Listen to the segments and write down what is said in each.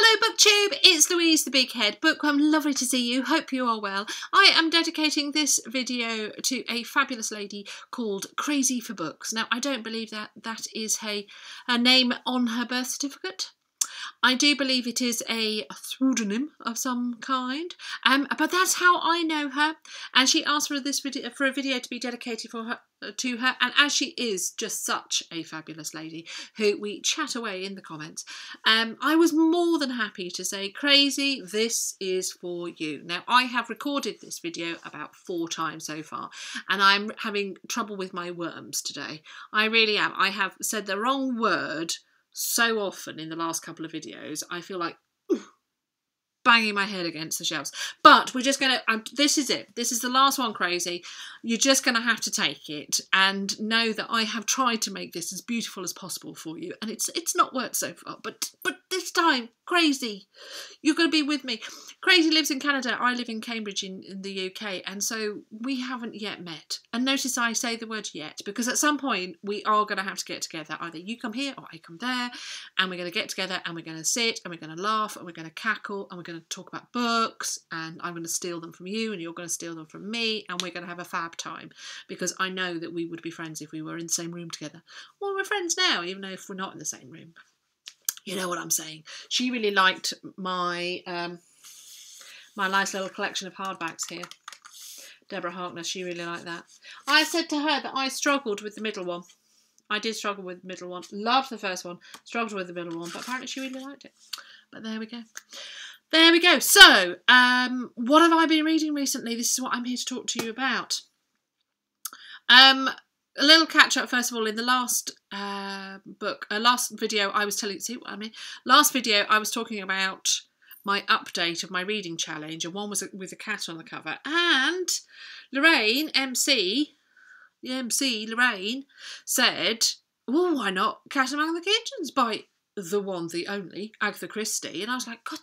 Hello BookTube, it's Louise the Big Head Bookworm. Lovely to see you, hope you are well. I am dedicating this video to a fabulous lady called Crazy for Books. Now I don't believe that is a name on her birth certificate. I do believe it is a pseudonym of some kind, but that's how I know her. And she asked for a video to be dedicated to her, and as she is just such a fabulous lady who we chat away in the comments, I was more than happy to say, Crazy, this is for you. Now I have recorded this video about 4 times so far, and I'm having trouble with my worms today. I really am. I have said the wrong word so often in the last couple of videos. I feel like banging my head against the shelves. But we're just going to, this is it. This is the last one, Crazy. You're just going to have to take it and know that I have tried to make this as beautiful as possible for you. And it's not worked so far. But this time, Crazy, you're going to be with me. Crazy lives in Canada. I live in Cambridge in the UK. And so we haven't yet met. And notice I say the word yet, because at some point we are going to have to get together. Either you come here or I come there. And we're going to get together and we're going to sit and we're going to laugh and we're going to cackle and we're going to talk about books, and I'm going to steal them from you and you're going to steal them from me, and we're going to have a fab time, because I know that we would be friends if we were in the same room together. Well, we're friends now, even though if we're not in the same room. You know what I'm saying. She really liked my my nice little collection of hardbacks here. Deborah Harkness, she really liked that. I said to her that I struggled with the middle one. I did struggle with the middle one. Loved the first one, struggled with the middle one, but apparently she really liked it. But there we go. There we go. So, what have I been reading recently? This is what I'm here to talk to you about. A little catch up, first of all, in the last last video I was telling, see what I mean? Last video I was talking about my update of my reading challenge, and one was with a cat on the cover. And Lorraine, Lorraine, said, well, why not Cat Among the Pigeons by the one, the only, Agatha Christie. And I was like, God,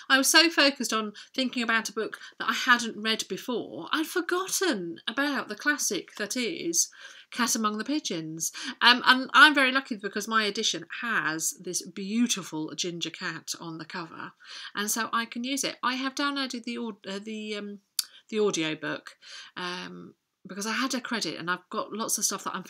I was so focused on thinking about a book that I hadn't read before, I'd forgotten about the classic that is Cat Among the Pigeons. And I'm very lucky because my edition has this beautiful ginger cat on the cover, and so I can use it. I have downloaded the audio book because I had a credit, and I've got lots of stuff that I'm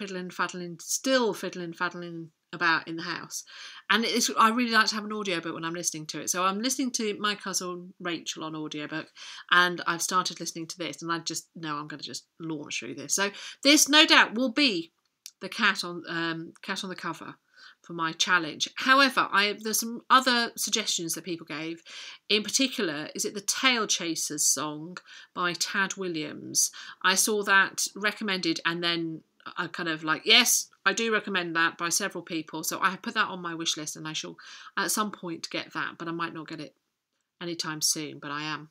still fiddling faddling about in the house, and I really like to have an audiobook when I'm listening to it. So I'm listening to My Cousin Rachel on audiobook, and I've started listening to this, and I just know I'm going to just launch through this. So this no doubt will be the cat on the cover for my challenge. However, there's some other suggestions that people gave. In particular, is it the Tail Chasers song by Tad Williams? I saw that recommended, and then I kind of like, yes, I do recommend that by several people. So I put that on my wish list, and I shall at some point get that, but I might not get it anytime soon, but I am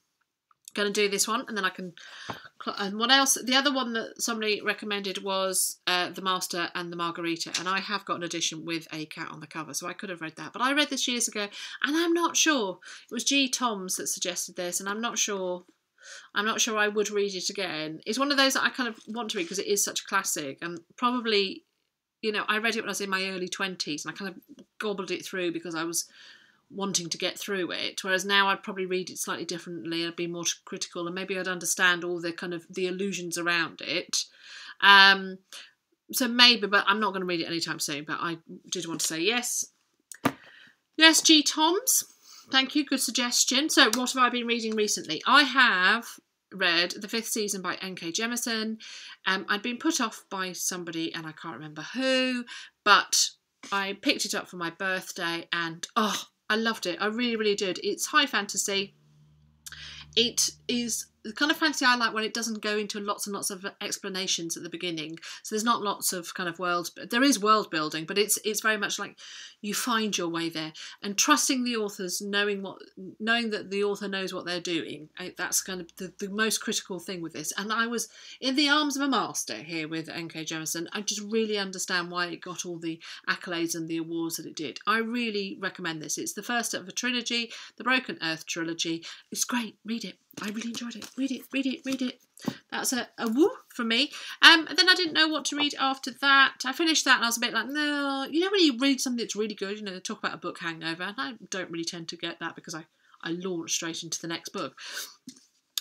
going to do this one, and then I can. And what else? The other one that somebody recommended was The Master and the Margarita, and I have got an edition with a cat on the cover, so I could have read that. But I read this years ago, and I'm not sure. It was G. Toms that suggested this, and I'm not sure I would read it again. It's one of those that I kind of want to read because it is such a classic, and probably, you know, I read it when I was in my early 20s, and I kind of gobbled it through because I was wanting to get through it, whereas now I'd probably read it slightly differently. I'd be more critical, and maybe I'd understand all the kind of the allusions around it. So maybe, but I'm not going to read it anytime soon. But I did want to say yes. Yes, G. Toms. Thank you, good suggestion. So what have I been reading recently? I have read the 5th season by N.K. Jemisin. I'd been put off by somebody, and I can't remember who, but I picked it up for my birthday, and oh, I loved it. I really, really did. It's high fantasy. It is the kind of fantasy I like when it doesn't go into lots and lots of explanations at the beginning. So there's not lots of kind of world. There is world building, but it's very much like you find your way there, and trusting the authors, knowing that the author knows what they're doing. That's kind of the most critical thing with this. And I was in the arms of a master here with N.K. Jemisin. I just really understand why it got all the accolades and the awards that it did. I really recommend this. It's the first of a trilogy, the Broken Earth trilogy. It's great. Read it. I really enjoyed it. Read it, read it, read it. That's a woo from me. And then I didn't know what to read after that. I finished that and I was a bit like, no. You know when you read something that's really good, you know, they talk about a book hangover, and I don't really tend to get that because I launch straight into the next book.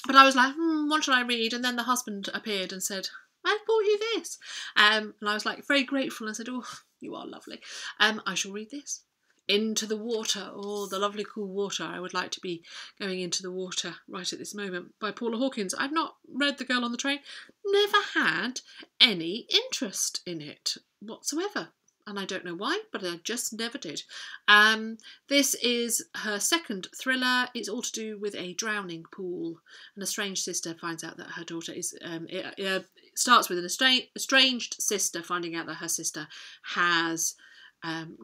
But I was like, what should I read? And then the husband appeared and said, I've bought you this. And I was like very grateful and said, oh, you are lovely. I shall read this. Into the Water, oh, the lovely cool water. I would like to be going into the water right at this moment, by Paula Hawkins. I've not read The Girl on the Train, never had any interest in it whatsoever. And I don't know why, but I just never did. This is her second thriller. It's all to do with a drowning pool. And a strange sister finds out that her daughter is... it starts with an estranged sister finding out that her sister has...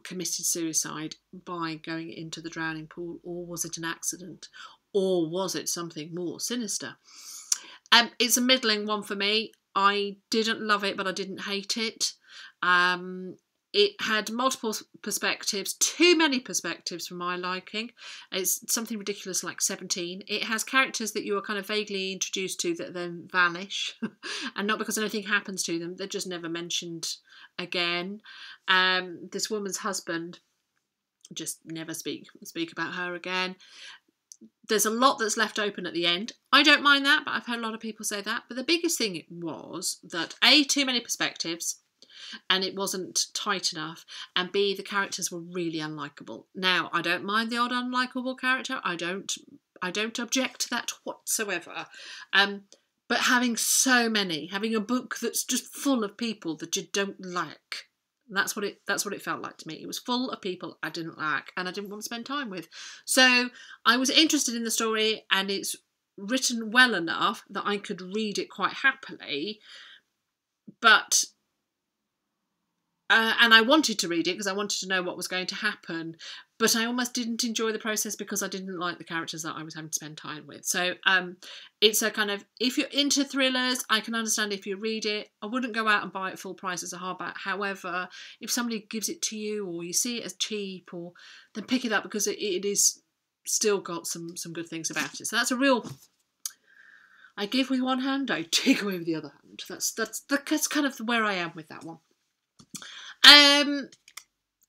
committed suicide by going into the drowning pool, or was it an accident, or was it something more sinister? It's a middling one for me. I didn't love it, but I didn't hate it. It had multiple perspectives, too many perspectives for my liking. It's something ridiculous like 17. It has characters that you are kind of vaguely introduced to that then vanish. And not because anything happens to them, they're just never mentioned again. This woman's husband, just never speak about her again. There's a lot that's left open at the end. I don't mind that, but I've heard a lot of people say that. But the biggest thing was that A, too many perspectives, and it wasn't tight enough, and B, the characters were really unlikable. Now, I don't mind the odd unlikable character. I don't object to that whatsoever. But having so many, having a book that's just full of people that you don't like, that's what it felt like to me. It was full of people I didn't like and I didn't want to spend time with. So I was interested in the story, and it's written well enough that I could read it quite happily, but and I wanted to read it because I wanted to know what was going to happen, but I almost didn't enjoy the process because I didn't like the characters that I was having to spend time with. So it's a kind of, if you're into thrillers, I can understand if you read it. I wouldn't go out and buy it full price as a hardback. However, if somebody gives it to you, or you see it as cheap, or then pick it up, because it is still got some good things about it. So that's a real... I give with one hand, I take away with the other hand. That's kind of where I am with that one.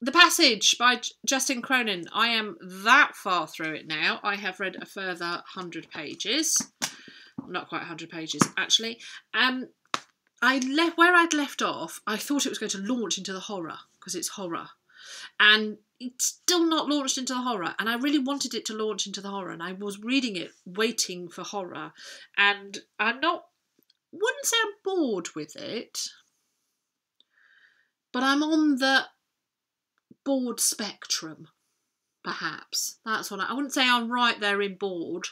The Passage by Justin Cronin. I am that far through it now. I have read a further 100 pages. Not quite 100 pages, actually. Where I'd left off, I thought it was going to launch into the horror, because it's horror. And it's still not launched into the horror. And I really wanted it to launch into the horror. And I was reading it, waiting for horror. And wouldn't say I'm bored with it, but I'm on the bored spectrum, perhaps. That's what I wouldn't say I'm right there in bored,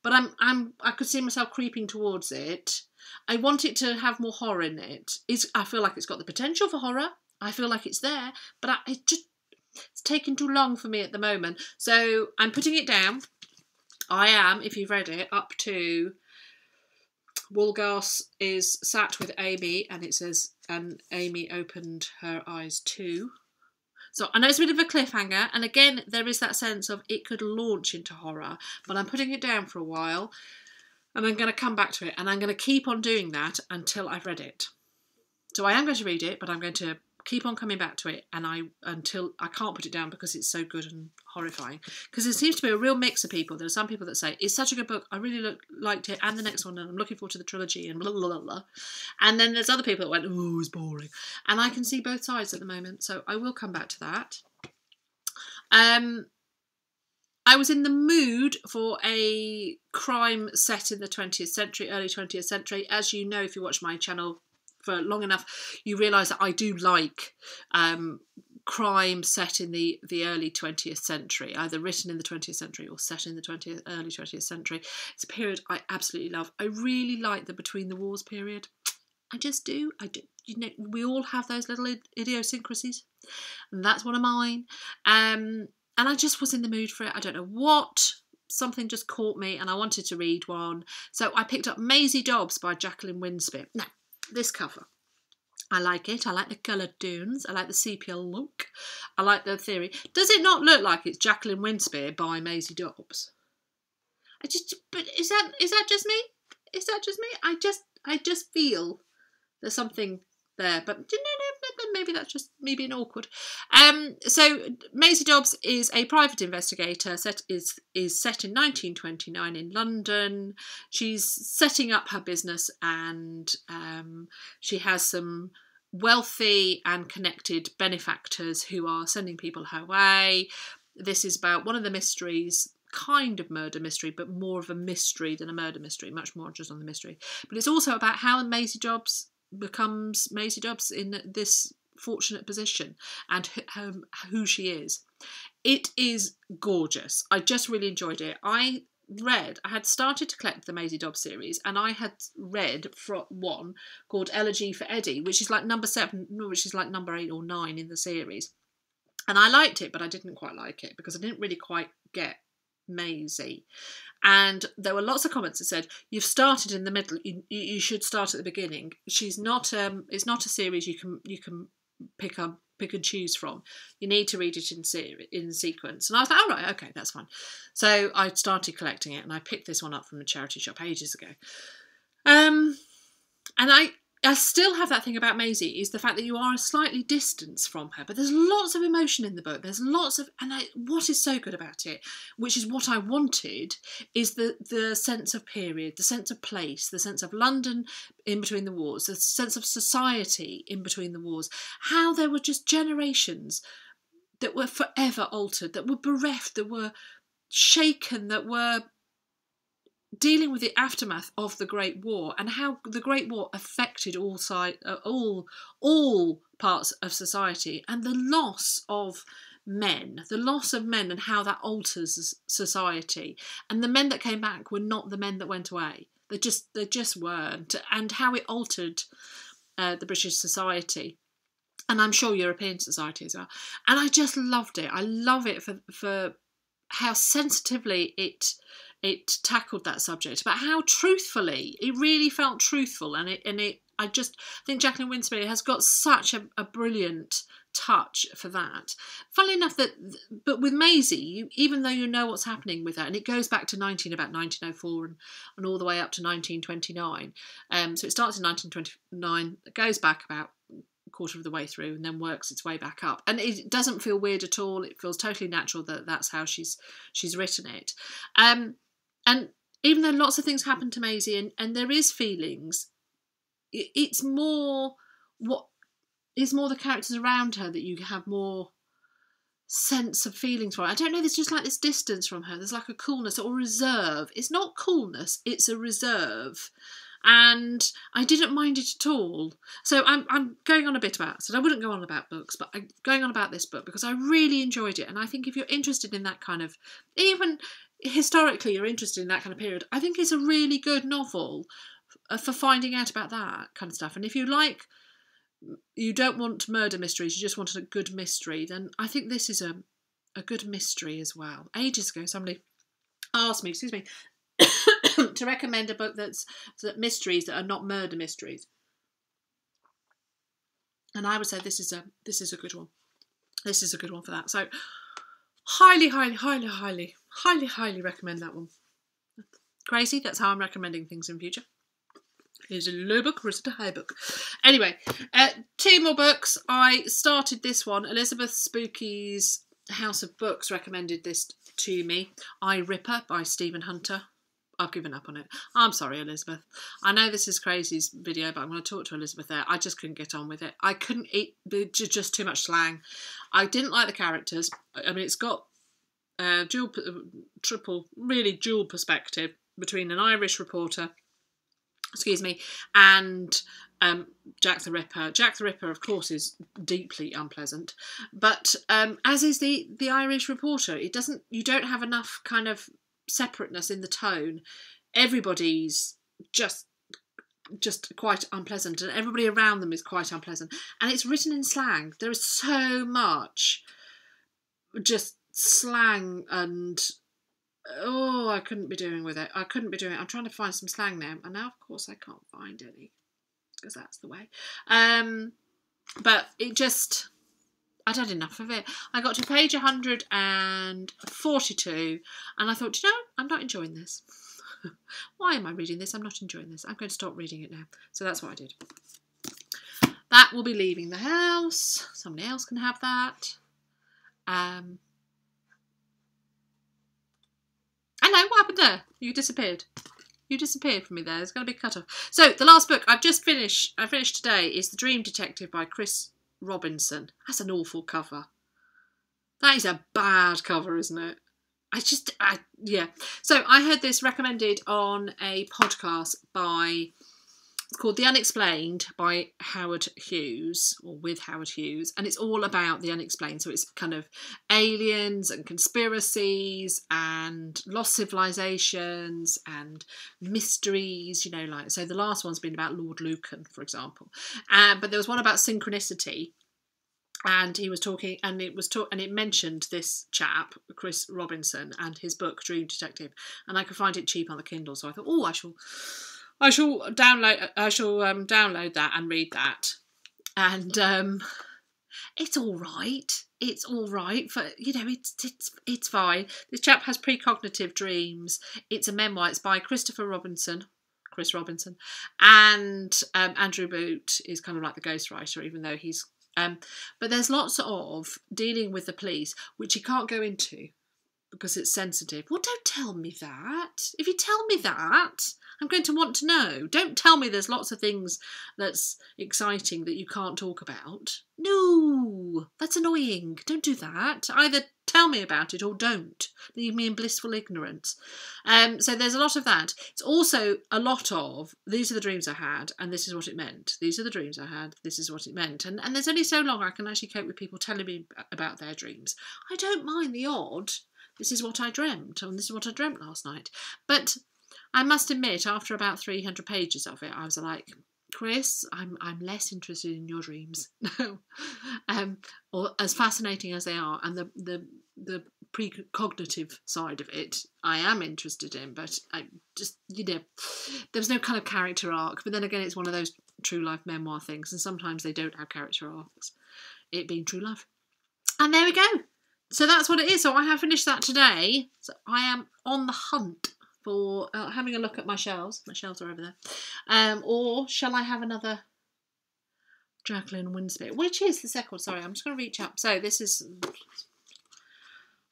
but I could see myself creeping towards it. I want it to have more horror in it. I feel like it's got the potential for horror. I feel like it's there, but it's taking too long for me at the moment. So I'm putting it down. I am, if you've read it, up to... Woolgas is sat with Amy, and it says, and Amy opened her eyes too. So I know it's a bit of a cliffhanger, and again, there is that sense of it could launch into horror, but I'm putting it down for a while, and I'm going to come back to it, and I'm going to keep on doing that until I've read it. So I am going to read it, but I'm going to keep on coming back to it, and until I can't put it down because it's so good and horrifying. Because there seems to be a real mix of people. There are some people that say, it's such a good book, I really liked it, and the next one, and I'm looking forward to the trilogy, and blah, blah, blah, blah. And then there's other people that went, oh, it's boring. And I can see both sides at the moment, so I will come back to that. I was in the mood for a crime set in the 20th century, early 20th century. As you know, if you watch my channel for long enough, you realise that I do like crime set in the early 20th century, either written in the 20th century or set in the early 20th century. It's a period I absolutely love. I really like the Between the Wars period. I just do. I do. You know, we all have those little idiosyncrasies, and that's one of mine. And I just was in the mood for it. I don't know what. Something just caught me, and I wanted to read one. So I picked up Maisie Dobbs by Jacqueline Winspear. Now, this cover, I like it. I like the coloured dunes. I like the sepia look. I like the theory. Does it not look like it's Jacqueline Winspear by Maisie Dobbs? But is that just me? Is that just me? I just feel there's something there, but maybe that's just me being awkward. So Maisie Dobbs is a private investigator. Is set in 1929 in London. She's setting up her business, and she has some wealthy and connected benefactors who are sending people her way. This is about one of the mysteries, kind of murder mystery, but more of a mystery than a murder mystery, much more just on the mystery. But it's also about how Maisie Dobbs becomes Maisie Dobbs in this fortunate position, and who she is. It is gorgeous. I just really enjoyed it. I had started to collect the Maisie Dobbs series, and I had read one called Elegy for Eddie, which is like number 7, which is like number 8 or 9 in the series. And I liked it, but I didn't quite like it because I didn't really quite get Maisie. And there were lots of comments that said, you've started in the middle, you should start at the beginning. She's not it's not a series you can pick and choose from. You need to read it in sequence. And I was like, all right, okay, that's fine. So I started collecting it, and I picked this one up from the charity shop ages ago. And I still have that thing about Maisie, is the fact that you are a slightly distance from her, but there's lots of emotion in the book. There's lots of, what is so good about it, which is what I wanted, is the sense of period, the sense of place, the sense of London in between the wars, the sense of society in between the wars, how there were just generations that were forever altered, that were bereft, that were shaken, that were dealing with the aftermath of the Great War, and how the Great War affected all parts of society, and the loss of men, and how that alters society. And the men that came back were not the men that went away. They just weren't, and how it altered the British society, and I'm sure European society as well. And I just loved it. I love it for how sensitively it tackled that subject, but how truthfully it really felt truthful, and I just think Jacqueline Winspear has got such a brilliant touch for that. Funnily enough, but with Maisie, even though you know what's happening with her, and it goes back to about 1904 and all the way up to 1929. So it starts in 1929, it goes back about quarter of the way through, and then works its way back up, and it doesn't feel weird at all. It feels totally natural that's how she's written it. And even though lots of things happen to Maisie, and there is feelings, it's more the characters around her that you have more sense of feelings for. I don't know, there's just like this distance from her. There's like a coolness or reserve. It's not coolness, it's a reserve. And I didn't mind it at all. So I'm going on a bit about, so I wouldn't go on about books, but I'm going on about this book because I really enjoyed it. And I think if you're interested in that kind of, even historically you're interested in that kind of period, I think it's a really good novel for finding out about that kind of stuff. And if you don't want murder mysteries, you just want a good mystery, then I think this is a good mystery as well. Ages ago somebody asked me, to recommend a book that's mysteries that are not murder mysteries, and I would say this is a good one. This is a good one for that. So highly recommend that one. Crazy, that's how I'm recommending things in future. Is it a low book or is it a high book? Anyway, 2 more books. I started this one. Elizabeth Spooky's House of Books recommended this to me. I Ripper by Stephen Hunter. I've given up on it. I'm sorry, Elizabeth. I know this is Crazy's video, but I'm going to talk to Elizabeth there. I just couldn't get on with it. I couldn't eat, just too much slang. I didn't like the characters. I mean, it's got dual perspective between an Irish reporter, and Jack the Ripper. Jack the Ripper, of course, is deeply unpleasant, but as is the Irish reporter. You don't have enough kind of separateness in the tone. Everybody's just quite unpleasant, and everybody around them is quite unpleasant, and it's written in slang. There is so much just slang, and I couldn't be doing with it. I'm trying to find some slang now, and now of course I can't find any because that's the way. But it just, I'd had enough of it. I got to page 142 and I thought, I'm not enjoying this. Why am I reading this? I'm not enjoying this. I'm going to stop reading it now. So that's what I did. That will be leaving the house. Somebody else can have that. Hello, what happened there? You disappeared. You disappeared from me there. There's going to be a cut off. So the last book I've just finished, I finished today, is The Dream Detective by Chris Robinson. That's an awful cover. That is a bad cover, isn't it? Yeah. So I heard this recommended on a podcast by, it's called The Unexplained by Howard Hughes, or with Howard Hughes, and it's all about the unexplained. So it's kind of aliens and conspiracies and lost civilizations and mysteries, you know, like, so the last one's been about Lord Lucan, for example. But there was one about synchronicity. And he was talking, and it mentioned this chap, Chris Robinson, and his book Dream Detective, and I could find it cheap on the Kindle. So I thought, oh, I shall download that and read that. And it's all right. It's all right for, you know, it's fine. This chap has precognitive dreams. It's a memoir. It's by Chris Robinson, and Andrew Boot is kind of like the ghostwriter, even though he's. But there's lots of dealing with the police, which you can't go into because it's sensitive. Well, don't tell me that. If you tell me that, I'm going to want to know. Don't tell me there's lots of things that's exciting that you can't talk about. No, that's annoying. Don't do that. Either tell me about it or don't. Leave me in blissful ignorance. So there's a lot of that. It's also a lot of, these are the dreams I had and this is what it meant. These are the dreams I had, this is what it meant. And there's only so long I can actually cope with people telling me about their dreams. I don't mind the odd, this is what I dreamt, and this is what I dreamt last night. But I must admit, after about 300 pages of it, I was like, Chris, I'm less interested in your dreams. Or as fascinating as they are, and the precognitive side of it, I am interested in, but I just, you know, there's no kind of character arc. But then again, it's one of those true life memoir things, and sometimes they don't have character arcs, it being true life. And there we go. So that's what it is. So I have finished that today. So I am on the hunt for having a look at my shelves. My shelves are over there. Or shall I have another Jacqueline Winspear? Which is the second one? Sorry, I'm just going to reach up. So this is,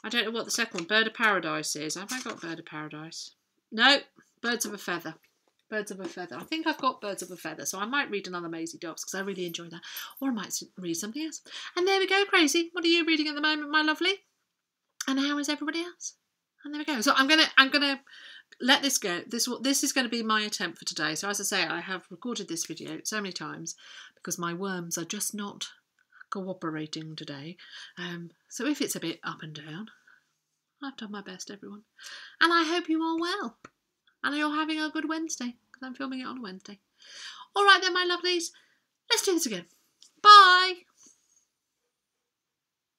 I don't know what the second one, Bird of Paradise is. Have I got Bird of Paradise? No, Birds of a Feather. Birds of a Feather. I think I've got Birds of a Feather, so I might read another Maisie Dobbs because I really enjoy that. Or I might read something else. And there we go, Crazy. What are you reading at the moment, my lovely? And how is everybody else? And there we go. So I'm gonna let this go. This is going to be my attempt for today. So as I say, I have recorded this video so many times because my worms are just not cooperating today. So if it's a bit up and down, I've done my best, everyone. And I hope you are well. And you're having a good Wednesday, because I'm filming it on a Wednesday. All right then, my lovelies. Let's do this again. Bye.